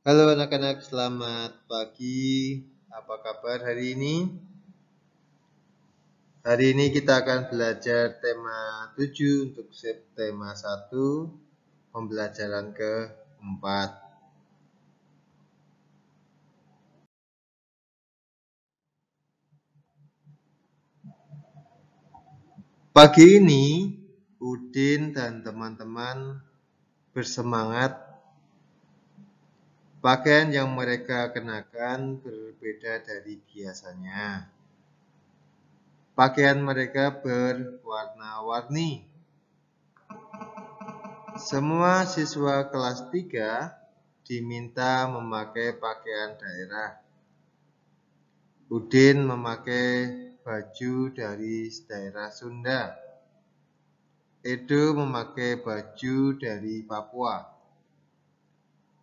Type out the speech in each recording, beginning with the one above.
Halo anak-anak, selamat pagi. Apa kabar hari ini? Hari ini kita akan belajar tema 7 untuk tema 1, pembelajaran keempat. Pagi ini, Udin dan teman-teman bersemangat. Pakaian yang mereka kenakan berbeda dari biasanya. Pakaian mereka berwarna-warni. Semua siswa kelas 3 diminta memakai pakaian daerah. Udin memakai baju dari daerah Sunda. Edo memakai baju dari Papua.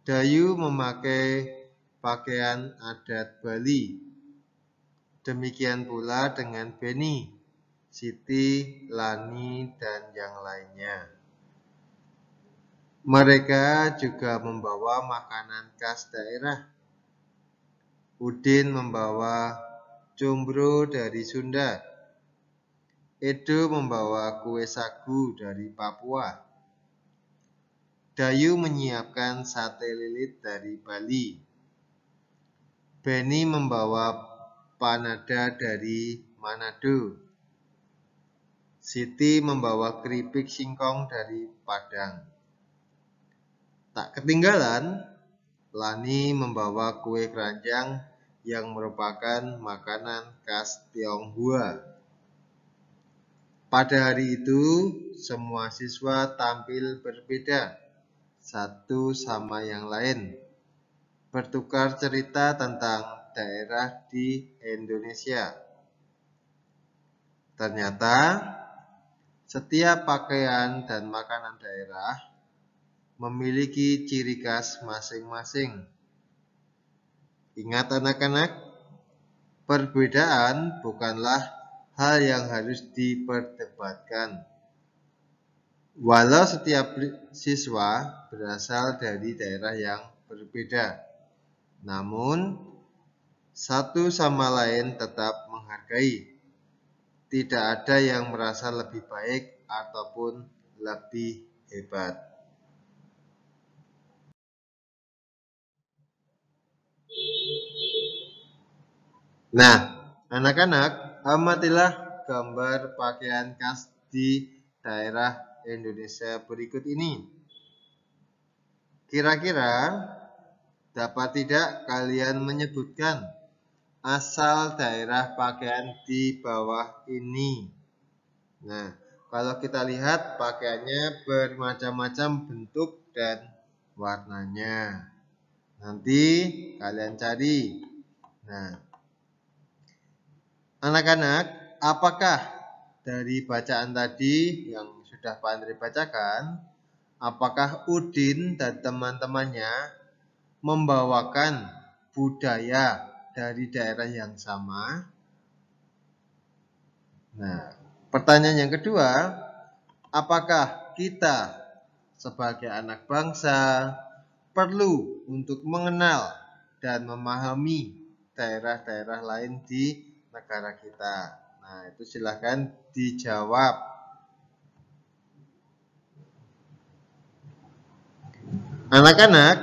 Dayu memakai pakaian adat Bali. Demikian pula dengan Beni, Siti, Lani, dan yang lainnya. Mereka juga membawa makanan khas daerah. Udin membawa combro dari Sunda. Edo membawa kue sagu dari Papua. Dayu menyiapkan sate lilit dari Bali. Beni membawa panada dari Manado. Siti membawa keripik singkong dari Padang. Tak ketinggalan, Lani membawa kue keranjang yang merupakan makanan khas Tionghoa. Pada hari itu, semua siswa tampil berbeda, satu sama yang lain, bertukar cerita tentang daerah di Indonesia. Ternyata, setiap pakaian dan makanan daerah memiliki ciri khas masing-masing. Ingat anak-anak, perbedaan bukanlah hal yang harus diperdebatkan. Walau setiap siswa berasal dari daerah yang berbeda, namun satu sama lain tetap menghargai. Tidak ada yang merasa lebih baik ataupun lebih hebat. Nah, anak-anak, amatilah gambar pakaian khas di daerah Indonesia berikut ini. Kira-kira dapat tidak kalian menyebutkan asal daerah pakaian di bawah ini? Nah, kalau kita lihat pakaiannya bermacam-macam bentuk dan warnanya. Nanti kalian cari. Nah, anak-anak, apakah dari bacaan tadi yang sudah Pak Andre bacakan, apakah Udin dan teman-temannya membawakan budaya dari daerah yang sama? Nah, pertanyaan yang kedua, apakah kita sebagai anak bangsa perlu untuk mengenal dan memahami daerah-daerah lain di negara kita? Nah, itu silahkan dijawab. Anak-anak,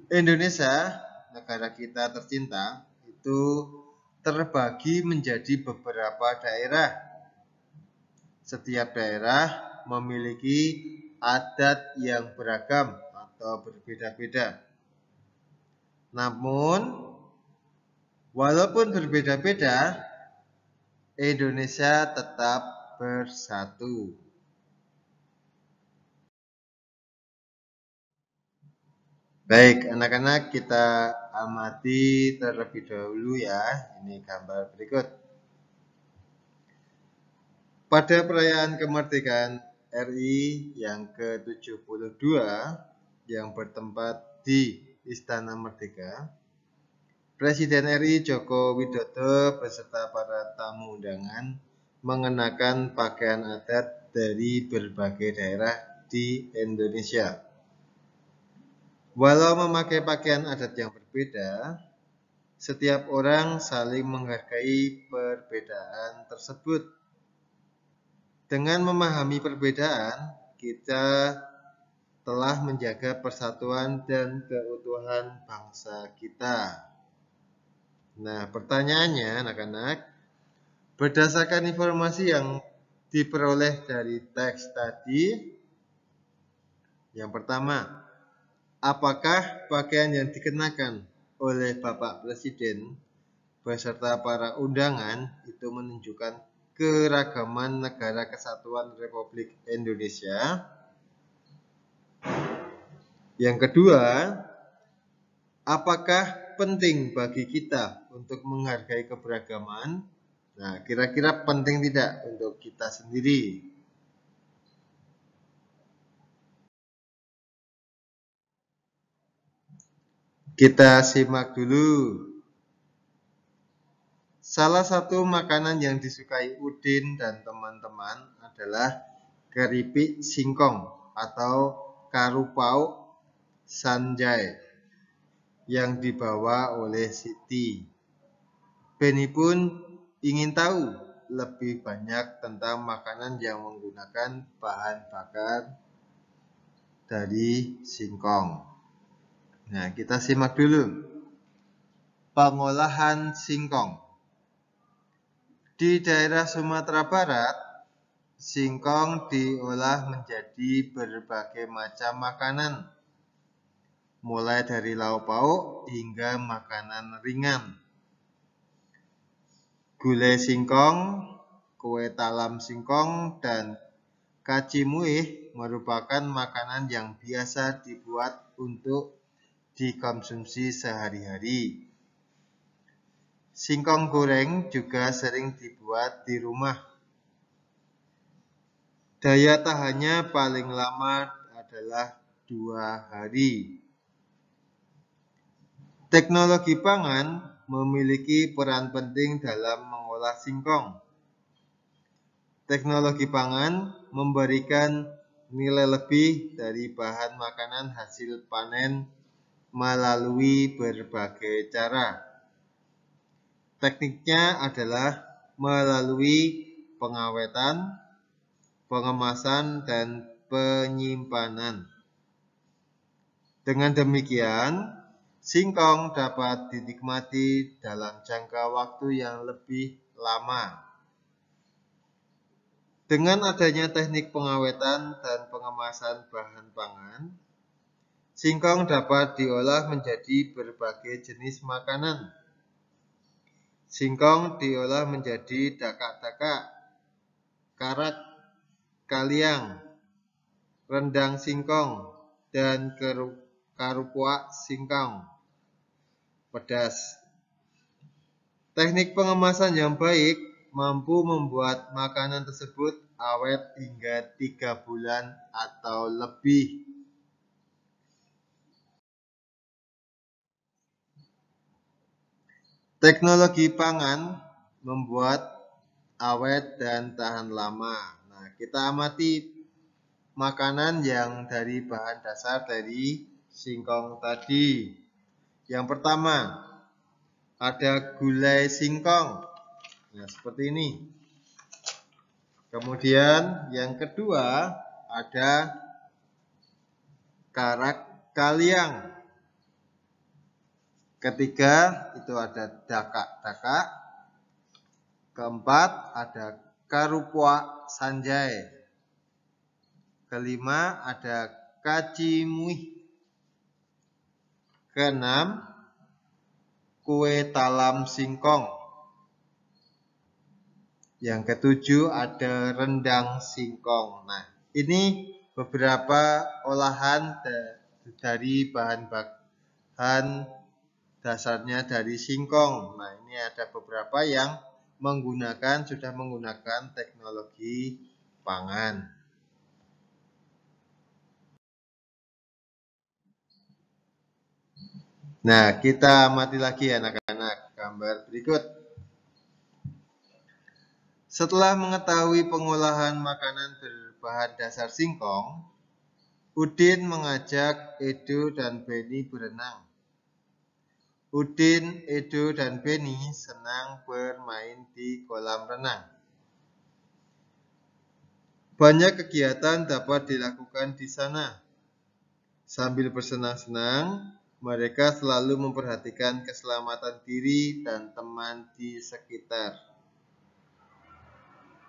Indonesia, negara kita tercinta, itu terbagi menjadi beberapa daerah. Setiap daerah memiliki adat yang beragam atau berbeda-beda. Namun, walaupun berbeda-beda, Indonesia tetap bersatu. Baik, anak-anak, kita amati terlebih dahulu ya. Ini gambar berikut. Pada perayaan kemerdekaan RI yang ke-72 yang bertempat di Istana Merdeka, Presiden RI Joko Widodo beserta para tamu undangan mengenakan pakaian adat dari berbagai daerah di Indonesia. Walau memakai pakaian adat yang berbeda, setiap orang saling menghargai perbedaan tersebut. Dengan memahami perbedaan, kita telah menjaga persatuan dan keutuhan bangsa kita. Nah, pertanyaannya anak-anak, berdasarkan informasi yang diperoleh dari teks tadi, yang pertama, apakah pakaian yang dikenakan oleh Bapak Presiden beserta para undangan itu menunjukkan keragaman Negara Kesatuan Republik Indonesia? Yang kedua, apakah penting bagi kita untuk menghargai keberagaman? Nah, kira-kira penting tidak untuk kita sendiri? Kita simak dulu. Salah satu makanan yang disukai Udin dan teman-teman adalah keripik singkong atau karupau sanjay yang dibawa oleh Siti. Beni pun ingin tahu lebih banyak tentang makanan yang menggunakan bahan bakar dari singkong. Nah, kita simak dulu. Pengolahan singkong. Di daerah Sumatera Barat, singkong diolah menjadi berbagai macam makanan, mulai dari lauk pauk hingga makanan ringan. Gulai singkong, kue talam singkong, dan kacimuih merupakan makanan yang biasa dibuat untuk dikonsumsi sehari-hari. Singkong goreng juga sering dibuat di rumah. Daya tahannya paling lama adalah 2 hari. Teknologi pangan memiliki peran penting dalam mengolah singkong. Teknologi pangan memberikan nilai lebih dari bahan makanan hasil panen melalui berbagai cara. Tekniknya adalah melalui pengawetan, pengemasan, dan penyimpanan. Dengan demikian, singkong dapat dinikmati dalam jangka waktu yang lebih lama. Dengan adanya teknik pengawetan dan pengemasan bahan pangan, singkong dapat diolah menjadi berbagai jenis makanan. Singkong diolah menjadi dakak-dakak, karak, kaliang, rendang singkong, dan karupuak singkong pedas. Teknik pengemasan yang baik mampu membuat makanan tersebut awet hingga 3 bulan atau lebih. Teknologi pangan membuat awet dan tahan lama. Nah, kita amati makanan yang dari bahan dasar dari singkong tadi. Yang pertama, ada gulai singkong. Nah, seperti ini. Kemudian yang kedua, ada karak kaliang. Ketiga, itu ada dakak-dakak. Keempat, ada karupuak sanjay. Kelima, ada kacimuih. Keenam, kue talam singkong. Yang ketujuh, ada rendang singkong. Nah, ini beberapa olahan dari bahan dasarnya dari singkong. Nah, ini ada beberapa yang sudah menggunakan teknologi pangan. Nah, kita amati lagi anak-anak gambar berikut. Setelah mengetahui pengolahan makanan berbahan dasar singkong, Udin mengajak Edo dan Beni berenang. Udin, Edo, dan Beni senang bermain di kolam renang. Banyak kegiatan dapat dilakukan di sana. Sambil bersenang-senang, mereka selalu memperhatikan keselamatan diri dan teman di sekitar.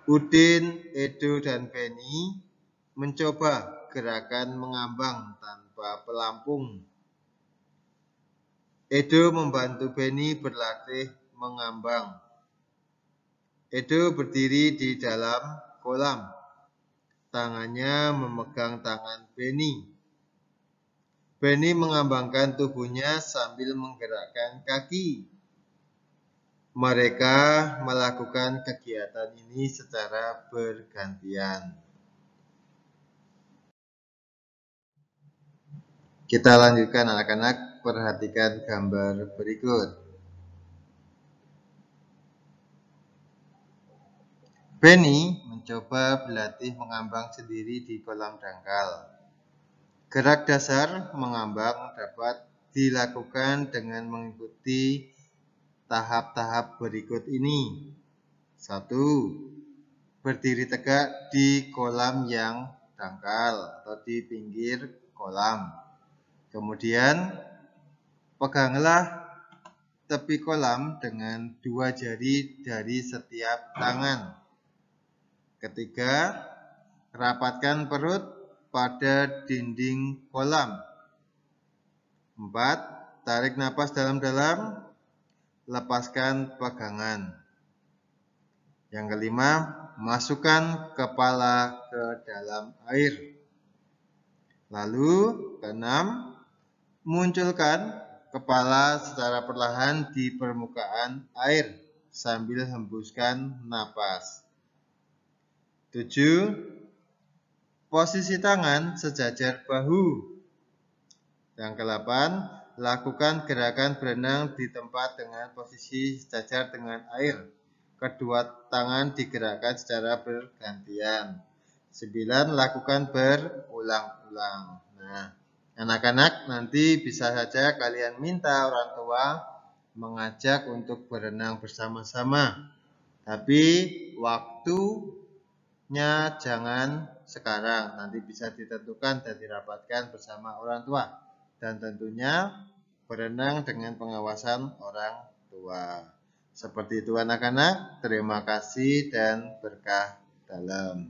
Udin, Edo, dan Beni mencoba gerakan mengambang tanpa pelampung. Edo membantu Beni berlatih mengambang. Edo berdiri di dalam kolam. Tangannya memegang tangan Beni. Beni mengambangkan tubuhnya sambil menggerakkan kaki. Mereka melakukan kegiatan ini secara bergantian. Kita lanjutkan anak-anak, perhatikan gambar berikut. Beni mencoba berlatih mengambang sendiri di kolam dangkal. Gerak dasar mengambang dapat dilakukan dengan mengikuti tahap-tahap berikut ini. 1. Berdiri tegak di kolam yang dangkal atau di pinggir kolam. Kemudian, peganglah tepi kolam dengan 2 jari dari setiap tangan. Ketiga, rapatkan perut pada dinding kolam. 4. Tarik napas dalam-dalam, lepaskan pegangan. Yang kelima, masukkan kepala ke dalam air. Lalu, keenam, munculkan kepala secara perlahan di permukaan air sambil hembuskan napas. 7. Posisi tangan sejajar bahu. Yang ke-8, lakukan gerakan berenang di tempat dengan posisi sejajar dengan air. Kedua tangan digerakkan secara bergantian. 9. Lakukan berulang-ulang. Nah, anak-anak nanti bisa saja kalian minta orang tua mengajak untuk berenang bersama-sama. Tapi waktunya jangan sekarang, nanti bisa ditentukan dan dirapatkan bersama orang tua. Dan tentunya berenang dengan pengawasan orang tua. Seperti itu anak-anak, terima kasih dan berkah dalam.